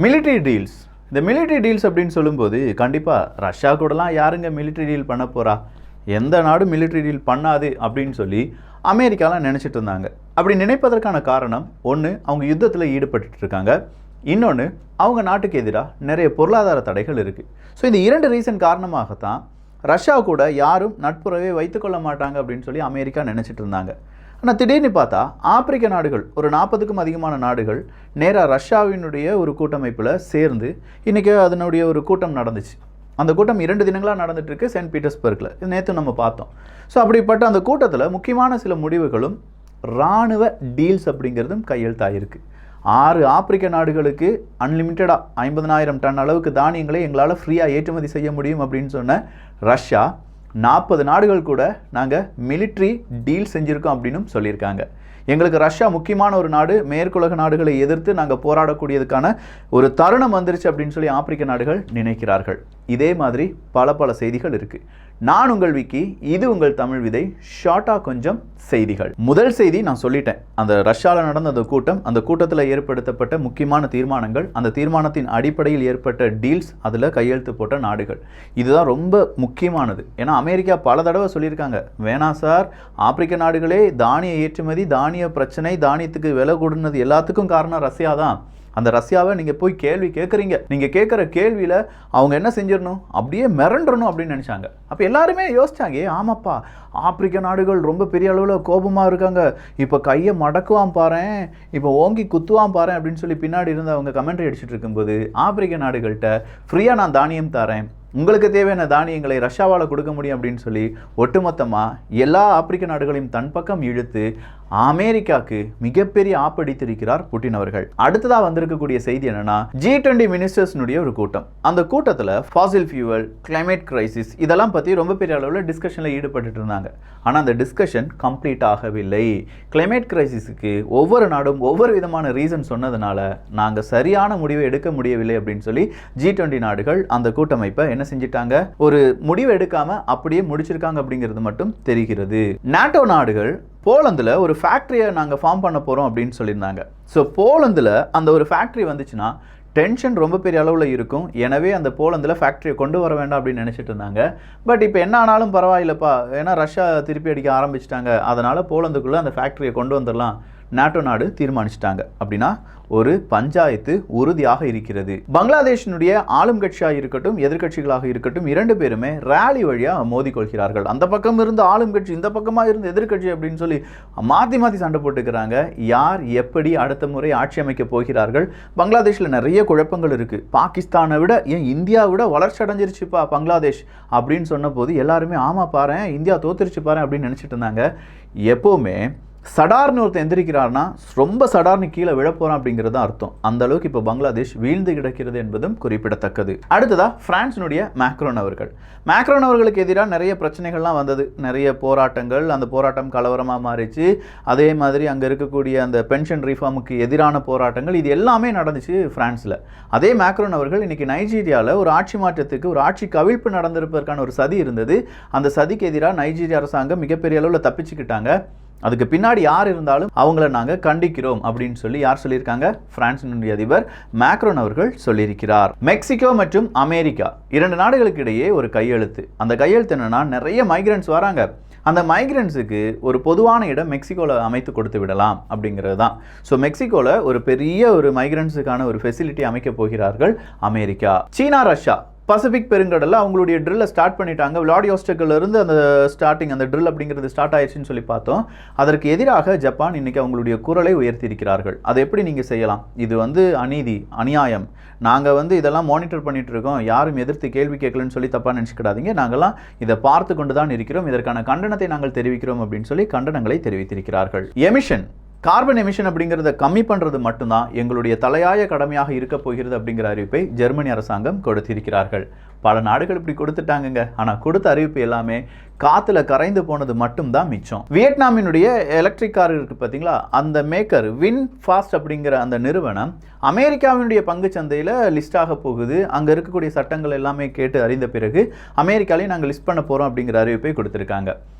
Military deals. இந்த military deals அப்படின்னு சொல்லும்போது கண்டிப்பாக ரஷ்யா கூடலாம் யாருங்க மிலிட்ரி டீல் பண்ண போகிறா, எந்த நாடும் மிலிட்ரி டீல் பண்ணாது அப்படின்னு சொல்லி அமெரிக்காலாம் நினச்சிட்டு இருந்தாங்க. அப்படி நினைப்பதற்கான காரணம் ஒன்று, அவங்க யுத்தத்தில் ஈடுபட்டு இருக்காங்க. இன்னொன்று, அவங்க நாட்டுக்கு எதிராக நிறைய பொருளாதார தடைகள் இருக்குது. ஸோ இந்த 2 ரீசன் காரணமாகத்தான் ரஷ்யா கூட யாரும் நட்புறவே வைத்துக்கொள்ள மாட்டாங்க அப்படின்னு சொல்லி அமெரிக்கா நினச்சிட்டு இருந்தாங்க. ஆனால் திடீர்னு பார்த்தா ஆப்பிரிக்க நாடுகள் ஒரு 40க்கும் அதிகமான நாடுகள் நேராக ரஷ்யாவினுடைய ஒரு கூட்டமைப்பில் சேர்ந்து இன்றைக்கி அதனுடைய ஒரு கூட்டம் நடந்துச்சு. அந்த கூட்டம் 2 தினங்களாக நடந்துகிட்ருக்கு சென்ட் பீட்டர்ஸ்பர்க்கில். இது நேற்று நம்ம பார்த்தோம். ஸோ அப்படிப்பட்ட அந்த கூட்டத்தில் முக்கியமான சில முடிவுகளும் இராணுவ டீல்ஸ் அப்படிங்கிறதும் கையெழுத்தாயிருக்கு. 6 ஆப்பிரிக்க நாடுகளுக்கு அன்லிமிட்டடாக 50,000 டன் அளவுக்கு தானியங்களை எங்களால் ஃப்ரீயாக ஏற்றுமதி செய்ய முடியும் அப்படின்னு சொன்ன ரஷ்யா 40 நாடுகள் கூட நாங்கள் மிலிட்ரி டீல் செஞ்சுருக்கோம் அப்படின்னு சொல்லியிருக்காங்க. எங்களுக்கு ரஷ்யா முக்கியமான ஒரு நாடு, மேற்குலக நாடுகளை எதிர்த்து நாங்கள் போராடக்கூடியதுக்கான ஒரு தருணம் வந்துருச்சு அப்படின்னு சொல்லி ஆப்பிரிக்க நாடுகள் நினைக்கிறார்கள். இதே மாதிரி பல செய்திகள் இருக்குது. நான் உங்கள் விக்கி, இது உங்கள் தமிழ் விதை. ஷார்ட்டாக கொஞ்சம் செய்திகள். முதல் செய்தி நான் சொல்லிட்டேன். அந்த ரஷ்யாவில் நடந்த அந்த கூட்டம், அந்த கூட்டத்தில் ஏற்படுத்தப்பட்ட முக்கியமான தீர்மானங்கள், அந்த தீர்மானத்தின் அடிப்படையில் ஏற்பட்ட டீல்ஸ், அதில் கையெழுத்து போட்ட நாடுகள், இதுதான் ரொம்ப முக்கியமானது. ஏன்னா அமெரிக்கா பல தடவை சொல்லியிருக்காங்க, வேணாம் சார், ஆப்பிரிக்க நாடுகளே தானிய ஏற்றுமதி, தானிய பிரச்சனை, தானியத்துக்கு விலை கூடுனது எல்லாத்துக்கும் காரணம் ரஷ்யா தான். அந்த ரஷ்யாவை நீங்கள் போய் கேள்வி கேட்குறீங்க, நீங்கள் கேட்குற கேள்வியில் அவங்க என்ன செஞ்சிடணும், அப்படியே மிரண்டணும் அப்படின்னு நினச்சாங்க. அப்போ எல்லாருமே யோசிச்சாங்க, ஆமாப்பா ஆப்பிரிக்க நாடுகள் ரொம்ப பெரிய அளவில் கோபமாக இருக்காங்க, இப்போ கையை மடக்குவான் பாறேன், இப்போ ஓங்கி குத்துவான் பாறேன் அப்படின்னு சொல்லி பின்னாடி இருந்து அவங்க கமெண்ட்ரி அடிச்சுட்டு இருக்கும்போது ஆப்பிரிக்க நாடுகள்கிட்ட ஃப்ரீயாக நான் தானியம் தரேன், உங்களுக்கு தேவையான தானியங்களை ரஷ்யாவால் கொடுக்க முடியும் அப்படின்னு சொல்லி ஒட்டுமொத்தமாக எல்லா ஆப்பிரிக்க நாடுகளையும் தன் பக்கம் இழுத்து அமெரிக்காவுக்கு மிகப்பெரிய ஆப்படித்திருக்கிறார் புட்டின் அவர்கள். அடுத்ததாக வந்திருக்கக்கூடிய செய்தி என்னன்னா, G20 மினிஸ்டர்ஸ்னுடைய ஒரு கூட்டம். அந்த கூட்டத்தில் ஃபாசில் ஃபியூவல், கிளைமேட் கிரைசிஸ் இதெல்லாம் பற்றி ரொம்ப பெரிய அளவில் டிஸ்கஷனில் ஈடுபட்டு இருந்தாங்க. ஆனால் அந்த டிஸ்கஷன் கம்ப்ளீட் ஆகவில்லை. கிளைமேட் கிரைசிஸுக்கு ஒவ்வொரு நாடும் ஒவ்வொரு விதமான ரீசன் சொன்னதுனால நாங்கள் சரியான முடிவை எடுக்க முடியவில்லை அப்படின்னு சொல்லி G20 நாடுகள் அந்த கூட்டமைப்பை என்ன செஞ்சிட்டாங்க, ஒரு முடிவு எடுக்காம அப்படியே முடிச்சிருக்காங்க அப்படிங்கிறது மட்டும் தெரிகிறது. நாட்டோ நாடுகள் போலந்தில் ஒரு ஃபேக்ட்ரியை நாங்கள் ஃபார்ம் பண்ண போகிறோம் அப்படின்னு சொல்லியிருந்தாங்க. ஸோ போலந்தில் அந்த ஒரு ஃபேக்ட்ரி வந்துச்சுன்னா டென்ஷன் ரொம்ப பெரிய அளவில் இருக்கும். எனவே அந்த போலந்தில் ஃபேக்ட்ரியை கொண்டு வர வேண்டாம் அப்படின்னு நினச்சிட்டு இருந்தாங்க. பட் இப்போ என்ன ஆனாலும் பரவாயில்லப்பா, ஏன்னா ரஷ்யா திருப்பி அடிக்க ஆரம்பிச்சிட்டாங்க, அதனால் போலந்துக்குள்ளே அந்த ஃபேக்ட்ரியை கொண்டு வந்துடலாம் நாட்டோ நாடு தீர்மானிச்சிட்டாங்க. அப்படின்னா ஒரு பஞ்சாயத்து உறுதியாக இருக்கிறது. பங்களாதேஷினுடைய ஆளும் கட்சியாக இருக்கட்டும், எதிர்கட்சிகளாக இருக்கட்டும், 2 பேருமே ரேலி வழியாக மோதிக்கொள்கிறார்கள். அந்த பக்கம் இருந்து ஆளும் கட்சி, இந்த பக்கமாக இருந்து எதிர்கட்சி அப்படின்னு சொல்லி மாற்றி சண்டை போட்டுக்கிறாங்க. யார் எப்படி அடுத்த முறை ஆட்சி அமைக்க போகிறார்கள்? பங்களாதேஷில் நிறைய குழப்பங்கள் இருக்குது. பாகிஸ்தானை விட ஏன் இந்தியாவை விட வளர்ச்சி அடைஞ்சிருச்சுப்பா பங்களாதேஷ் அப்படின்னு சொன்ன போது எல்லாருமே ஆமா பாரு இந்தியா தோத்துருச்சு பாரு அப்படின்னு நினச்சிட்டு இருந்தாங்க. எப்போவுமே சடார்னு ஒருத்தர் எந்திரிக்கிறார்னா ரொம்ப சடார்னு கீழே விழப்போறான் அப்படிங்கிறது அர்த்தம். அந்த அளவுக்கு இப்போ பங்களாதேஷ் வீழ்ந்து கிடக்கிறது என்பதும் குறிப்பிடத்தக்கது. அடுத்ததா பிரான்சினுடைய மேக்ரோன் அவர்கள். மேக்ரோன் அவர்களுக்கு எதிராக நிறைய பிரச்சனைகள்லாம் வந்தது, நிறைய போராட்டங்கள், அந்த போராட்டம் கலவரமாக மாறிச்சு. அதே மாதிரி அங்கே இருக்கக்கூடிய அந்த பென்ஷன் ரிஃபார்முக்கு எதிரான போராட்டங்கள், இது எல்லாமே நடந்துச்சு பிரான்ஸில். அதே மேக்ரோன் அவர்கள் இன்னைக்கு நைஜீரியாவில் ஒரு ஆட்சி மாற்றத்துக்கு, ஒரு ஆட்சி கவிழ்ப்பு நடந்திருப்பதற்கான ஒரு சதி இருந்தது. அந்த சதிக்கு எதிராக நைஜீரியா அரசாங்கம் மிகப்பெரிய அளவில் தப்பிச்சுக்கிட்டாங்க. அதுக்கு பின்னாடி யார் இருந்தாலும் அவங்கள நாங்கள் கண்டிக்கிறோம் அப்படின்னு சொல்லி யார் சொல்லியிருக்காங்க? பிரான்சினுடைய அதிபர் மேக்ரோன் அவர்கள் சொல்லியிருக்கிறார். மெக்சிகோ மற்றும் அமெரிக்கா 2 நாடுகளுக்கு இடையே ஒரு கையெழுத்து. அந்த கையெழுத்து என்னன்னா, நிறைய மைக்ரன்ஸ் வராங்க, அந்த மைக்ரன்ஸுக்கு ஒரு பொதுவான இடம் மெக்சிகோவில் அமைத்து கொடுத்து விடலாம் அப்படிங்கிறது தான். ஸோ மெக்சிகோவில் ஒரு பெரிய ஒரு மைக்ரன்ஸுக்கான ஒரு ஃபெசிலிட்டி அமைக்க போகிறார்கள் அமெரிக்கா. சீனா, ரஷ்யா பசிபிக் பெருங்கடலில் அவங்களுடைய ட்ரில்லை ஸ்டார்ட் பண்ணிட்டாங்க. விளாடியோஸ்டக்கில் இருந்து அந்த அந்த ட்ரில் அப்படிங்கிறது ஸ்டார்ட் ஆயிடுச்சுன்னு சொல்லி பார்த்தோம். அதற்கு எதிராக ஜப்பான் இன்னைக்கு அவங்களுடைய குரலை உயர்த்தியிருக்கிறார்கள். அதை எப்படி நீங்கள் செய்யலாம்? இது அநீதி, அநியாயம். நாங்கள் இதெல்லாம் மானிட்டர் பண்ணிட்டு இருக்கோம், யாரும் எதிர்த்து கேள்வி கேட்கலன்னு சொல்லி தப்பாக நினச்சிக்கிடாதீங்க, நாங்கள்லாம் இதை பார்த்து கொண்டு தான் இருக்கிறோம், இதற்கான கண்டனத்தை நாங்கள் தெரிவிக்கிறோம் அப்படின்னு சொல்லி கண்டனங்களை தெரிவித்திருக்கிறார்கள். கார்பன் எமிஷன் அப்படிங்கிறத கம்மி பண்ணுறது மட்டும்தான் எங்களுடைய தலையாய கடமையாக இருக்க போகிறது அப்படிங்கிற அறிவிப்பை ஜெர்மனி அரசாங்கம் கொடுத்திருக்கிறார்கள். பல நாடுகள் இப்படி கொடுத்துட்டாங்க. ஆனால் கொடுத்த அறிவிப்பு எல்லாமே காற்றுல கரைந்து போனது மட்டும்தான் மிச்சம். வியட்நாமினுடைய எலக்ட்ரிக் கார் இருக்குது பார்த்தீங்களா, அந்த மேக்கர் வின்ஃபாஸ்ட் அப்படிங்கிற அந்த நிறுவனம் அமெரிக்காவினுடைய பங்கு சந்தையில் லிஸ்ட் ஆக போகுது. அங்கே இருக்கக்கூடிய சட்டங்கள் எல்லாமே கேட்டு அறிந்த பிறகு அமெரிக்காலையும் நாங்கள் லிஸ்ட் பண்ண போகிறோம் அப்படிங்கிற அறிவிப்பை கொடுத்துருக்காங்க.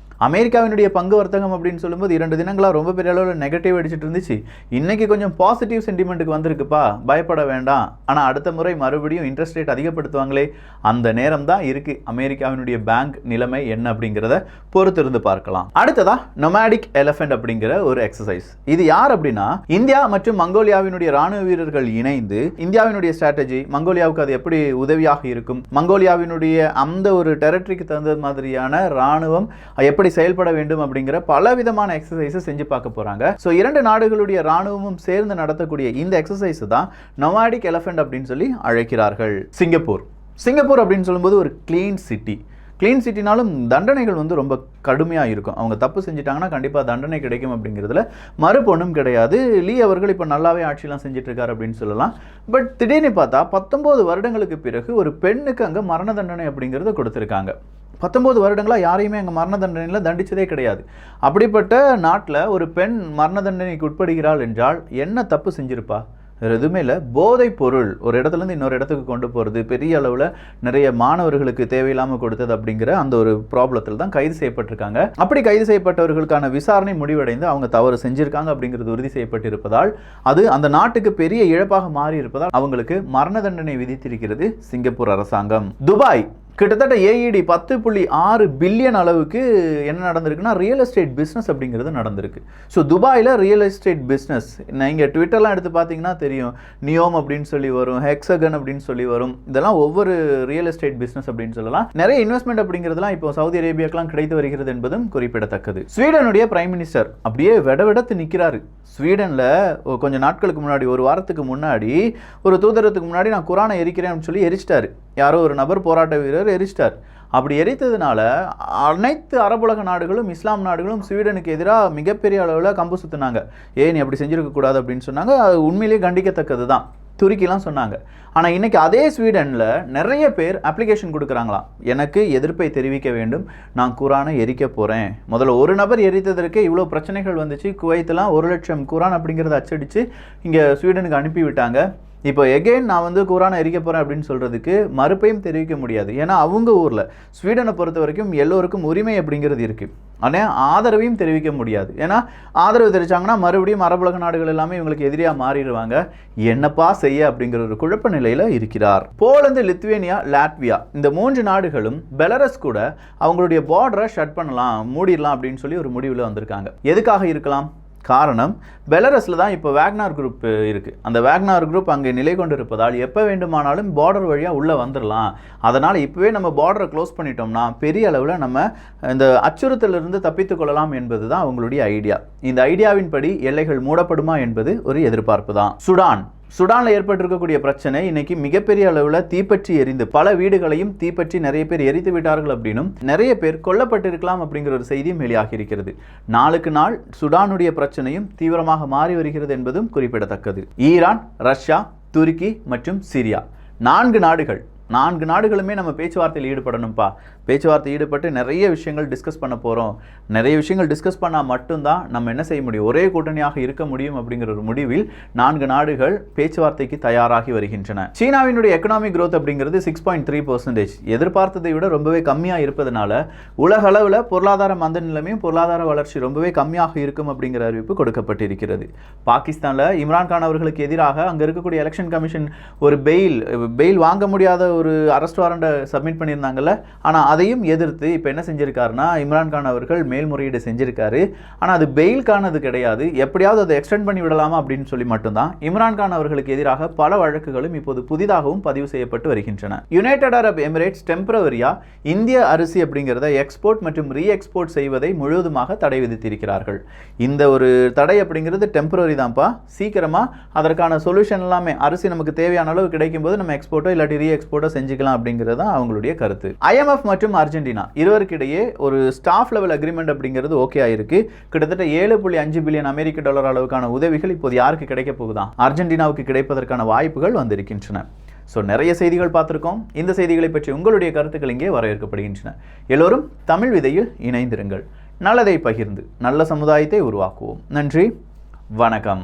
அமெரிக்காவினுடைய பங்கு வர்த்தகம் அப்படின்னு சொல்லும்போது 2 தினங்களாக ரொம்ப பெரிய அளவில் நெகட்டிவ் அடிச்சுட்டு இருந்துச்சு. இன்னைக்கு கொஞ்சம் பாசிட்டிவ் சென்டிமெண்ட்டுக்கு வந்திருக்குப்பா, பயப்பட வேண்டாம். ஆனால் அடுத்த முறை மறுபடியும் இன்ட்ரெஸ்ட் ரேட் அதிகப்படுத்துவாங்களே, அந்த நேரம் தான் இருக்கு. அமெரிக்காவினுடைய பேங்க் நிலைமை என்ன அப்படிங்கிறத பொறுத்திருந்து பார்க்கலாம். அடுத்ததா நொமாடிக் எலிஃபென்ட் அப்படிங்கிற ஒரு எக்ஸசைஸ். இது யார் அப்படின்னா, இந்தியா மற்றும் மங்கோலியாவினுடைய ராணுவ வீரர்கள் இணைந்து இந்தியாவினுடைய ஸ்ட்ராட்டஜி, மங்கோலியாவுக்கு அது எப்படி உதவியாக இருக்கும், மங்கோலியாவினுடைய அந்த ஒரு டெரிட்டரிக்கு தகுந்த மாதிரியான ராணுவம் எப்படி செயல்பட வேண்டும் அப்படிங்கிற பல விதமான எக்ஸசைஸ் செஞ்சு பார்க்க போறாங்க. ஸோ 2 நாடுகளுடைய ராணுவமும் சேர்ந்து நடத்தக்கூடிய இந்த எக்ஸசைஸ் தான் நொமாடிக் எலிஃபென்ட் அப்படின்னு சொல்லி அழைக்கிறார்கள். சிங்கப்பூர் அப்படின்னு சொல்லும்போது ஒரு கிளீன் சிட்டி. கிளீன் சிட்டினாலும் தண்டனைகள் வந்து ரொம்ப கடுமையாக இருக்கும். அவங்க தப்பு செஞ்சிட்டாங்கன்னா கண்டிப்பாக தண்டனை கிடைக்கும் அப்படிங்கிறதுல மறுப்பு ஒன்றும் கிடையாது. லீ அவர்கள் இப்போ நல்லாவே ஆட்சியெலாம் செஞ்சுட்டு இருக்காரு அப்படின்னு சொல்லலாம். பட் திடீர்னு பார்த்தா 19 வருடங்களுக்கு பிறகு ஒரு பெண்ணுக்கு அங்கே மரண தண்டனை அப்படிங்கிறத கொடுத்துருக்காங்க. 19 வருடங்களாக யாரையுமே அங்கே மரண தண்டனையில் தண்டிச்சதே கிடையாது. அப்படிப்பட்ட நாட்டில் ஒரு பெண் மரண தண்டனைக்கு உட்படுகிறாள் என்றால் என்ன தப்பு செஞ்சிருப்பா? எதுவுமே இல்லை. போதைப் பொருள் ஒரு இடத்துலேருந்து இன்னொரு இடத்துக்கு கொண்டு போகிறது, பெரிய அளவில் நிறைய மாணவர்களுக்கு தேவையில்லாமல் கொடுத்தது அப்படிங்கிற அந்த ஒரு ப்ராப்ளத்தில் தான் கைது செய்யப்பட்டிருக்காங்க. அப்படி கைது செய்யப்பட்டவர்களுக்கான விசாரணை முடிவடைந்து அவங்க தவறு செஞ்சிருக்காங்க அப்படிங்கிறது உறுதி செய்யப்பட்டிருப்பதால் அது அந்த நாட்டுக்கு பெரிய இழப்பாக மாறி இருப்பதால் அவங்களுக்கு மரண தண்டனை விதித்திருக்கிறது சிங்கப்பூர் அரசாங்கம். துபாய் கிட்டத்தட்ட ஏஇடி 10.6 பில்லியன் அளவுக்கு என்ன நடந்திருக்குன்னா ரியல் எஸ்டேட் பிஸ்னஸ் அப்படிங்கிறது நடந்திருக்கு. ஸோ துபாயில் ரியல் எஸ்டேட் பிஸ்னஸ் நீங்கள் ட்விட்டர்லாம் எடுத்து பார்த்தீங்கன்னா தெரியும். நியோம் அப்படின்னு சொல்லி வரும், ஹெக்ஸகன் அப்படின்னு சொல்லி வரும். இதெல்லாம் ஒவ்வொரு ரியல் எஸ்டேட் பிஸ்னஸ் அப்படின்னு சொல்லலாம். நிறைய இன்வெஸ்ட்மெண்ட் அப்படிங்கிறதுலாம் இப்போ சவுதி அரேபியாக்கெல்லாம் கிடைத்து வருகிறது என்பதும் குறிப்பிடத்தக்கது. ஸ்வீடனுடைய பிரைம் மினிஸ்டர் அப்படியே வெடவெடத்து நிற்கிறாரு. ஸ்வீடனில் கொஞ்சம் நாட்களுக்கு முன்னாடி, ஒரு வாரத்துக்கு முன்னாடி ஒரு தூதரத்துக்கு முன்னாடி நான் குரானை எரிக்கிறேன்னு சொல்லி எரிச்சிட்டாரு. யாரோ ஒரு நபர், போராட்ட வீரர் எரிச்சிட்டார். அப்படி எரித்ததுனால அனைத்து அரபுலக நாடுகளும், இஸ்லாம் நாடுகளும் ஸ்வீடனுக்கு எதிராக மிகப்பெரிய அளவில் கம்பு சுற்றினாங்க. நீ அப்படி செஞ்சிருக்கக்கூடாது அப்படின்னு சொன்னாங்க. அது உண்மையிலேயே கண்டிக்கத்தக்கது தான். துருக்கிலாம் சொன்னாங்க. ஆனால் இன்றைக்கி அதே ஸ்வீடனில் நிறைய பேர் அப்ளிகேஷன் கொடுக்குறாங்களாம். எனக்கு எதிர்ப்பை தெரிவிக்க வேண்டும், நான் குரானை எரிக்க போகிறேன். முதல்ல ஒரு நபர் எரித்ததற்கே இவ்வளோ பிரச்சனைகள் வந்துச்சு. குவைத்தெலாம் 1 லட்சம் குரான் அப்படிங்கிறத அச்சடித்து இங்கே ஸ்வீடனுக்கு அனுப்பிவிட்டாங்க. இப்போ எகெயின் நான் வந்து குரானை எரிக்க போகிறேன் அப்படின்னு சொல்கிறதுக்கு மறுப்பையும் தெரிவிக்க முடியாது. ஏன்னா அவங்க ஊரில் ஸ்வீடனை பொறுத்த வரைக்கும் எல்லோருக்கும் உரிமை அப்படிங்கிறது இருக்குது. ஆனால் ஆதரவையும் தெரிவிக்க முடியாது. ஏன்னா ஆதரவு தெரிவித்தாங்கன்னா மறுபடியும் அரபுலக நாடுகள் எல்லாமே இவங்களுக்கு எதிரியாக மாறிடுவாங்க. என்னப்பா செய்ய அப்படிங்கிற ஒரு குழப்ப நிலையில் இருக்கிறார். போலந்து, லித்துவேனியா, லாட்வியா இந்த 3 நாடுகளும் பெலரஸ் கூட அவங்களுடைய பார்டரை ஷட் பண்ணலாம், மூடிடலாம் அப்படின்னு சொல்லி ஒரு முடிவில் வந்திருக்காங்க. எதுக்காக இருக்கலாம்? காரணம், பெலரஸில் தான் இப்போ வேக்னார் குரூப் இருக்குது. அந்த வேக்னார் குரூப் அங்கே நிலை கொண்டு இருப்பதால் எப்போ வேண்டுமானாலும் பார்டர் வழியாக உள்ளே வந்துடலாம். அதனால் இப்போவே நம்ம பார்டரை க்ளோஸ் பண்ணிட்டோம்னா பெரிய அளவில் நம்ம இந்த அச்சுறுத்தலிருந்து தப்பித்துக் கொள்ளலாம் என்பது தான் அவங்களுடைய ஐடியா. இந்த ஐடியாவின்படி எல்லைகள் மூடப்படுமா என்பது ஒரு எதிர்பார்ப்பு தான். சுடானில் ஏற்பட்டிருக்கக்கூடிய பிரச்சனை இன்னைக்கு மிகப்பெரிய அளவில் தீப்பற்றி எரிந்து பல வீடுகளையும் தீப்பற்றி நிறைய பேர் எரித்து விட்டார்கள் அப்படின்னும் நிறைய பேர் கொல்லப்பட்டிருக்கலாம் அப்படிங்கிற ஒரு செய்தியும் வெளியாகி இருக்கிறது. நாளுக்கு நாள் சுடானுடைய பிரச்சனையும் தீவிரமாக மாறி வருகிறது என்பதும் குறிப்பிடத்தக்கது. ஈரான், ரஷ்யா, துருக்கி மற்றும் சிரியா 4 நாடுகளுமே நம்ம பேச்சுவார்த்தையில் ஈடுபடணும்ப்பா. பேச்சுவார்த்தை ஈடுபட்டு நிறைய விஷயங்கள் டிஸ்கஸ் பண்ண போகிறோம். நிறைய விஷயங்கள் டிஸ்கஸ் பண்ணால் மட்டும்தான் நம்ம என்ன செய்ய முடியும், ஒரே கூட்டணியாக இருக்க முடியும் அப்படிங்கிற ஒரு முடிவில் 4 நாடுகள் பேச்சுவார்த்தைக்கு தயாராகி வருகின்றன. சீனாவினுடைய எக்கனாமிக் growth அப்படிங்கிறது 6.3%. எதிர்பார்த்ததை விட ரொம்பவே கம்மியாக இருப்பதனால உலக அளவில் பொருளாதார மந்த நிலைமையும் பொருளாதார வளர்ச்சி ரொம்பவே கம்மியாக இருக்கும் அப்படிங்கிற அறிவிப்பு கொடுக்கப்பட்டிருக்கிறது. பாகிஸ்தானில் இம்ரான்கான் அவர்களுக்கு எதிராக அங்கே இருக்கக்கூடிய எலெக்ஷன் கமிஷன் ஒரு பெயில் வாங்க முடியாத ஒரு அரெஸ்ட் வாரண்டை சப்மிட் பண்ணியிருந்தாங்கல்ல. ஆனால் அதையும் எதிர்த்து இப்போ என்ன செஞ்சிருக்காருன்னா இம்ரான்கான் அவர்கள் மேல்முறையீடு செஞ்சிருக்காரு. ஆனால் அது பெயிலுக்கானது கிடையாது, எப்படியாவது அதை எக்ஸ்டெண்ட் பண்ணி விடலாமா அப்படின்னு சொல்லி மட்டும்தான். இம்ரான்கான் அவர்களுக்கு எதிராக பல வழக்குகளும் இப்போது புதிதாகவும் பதிவு செய்யப்பட்டு வருகின்றன. யுனைடெட் அரப் எமிரேட்ஸ் டெம்பரவரியா இந்திய அரிசி அப்படிங்கிறத எக்ஸ்போர்ட் மற்றும் ரீ எக்ஸ்போர்ட் செய்வதை முழுவதுமாக தடை விதித்திருக்கிறார்கள். இந்த ஒரு தடை அப்படிங்கிறது டெம்பரரி தான்ப்பா. சீக்கிரமாக அதற்கான சொல்யூஷன் எல்லாமே அரிசி நமக்கு தேவையான அளவு கிடைக்கும் போது நம்ம எக்ஸ்போர்ட்டோ இல்லாட்டி ரீ எக்ஸ்போர்ட்டோ செஞ்சுக்கலாம் அப்படிங்கிறது தான் அவங்களுடைய கருத்து. IMF மற்றும் அர்ஜென்டினா இருவருக்கிடையே ஒரு ஸ்டாஃப் லெவல் அக்ரிமெண்ட் அப்படிங்கிறது ஓகே ஆயிருக்கு. கிட்டத்தட்ட 7.5 பில்லியன் அமெரிக்க டாலர் அளவுக்கான உதவிகள் இப்போது யாருக்கு கிடைக்க போகுதான்? அர்ஜென்டினாவுக்கு கிடைப்பதற்கான வாய்ப்புகள் வந்திருக்கின்றன. ஸோ நிறைய செய்திகள் பார்த்துருக்கோம். இந்த செய்திகளை பற்றி உங்களுடைய கருத்துக்கள் இங்கே வரவேற்கப்படுகின்றன. எல்லோரும் தமிழ் விதையில் இணைந்திருங்கள். நல்லதை பகிர்ந்து நல்ல சமுதாயத்தை உருவாக்குவோம். நன்றி, வணக்கம்.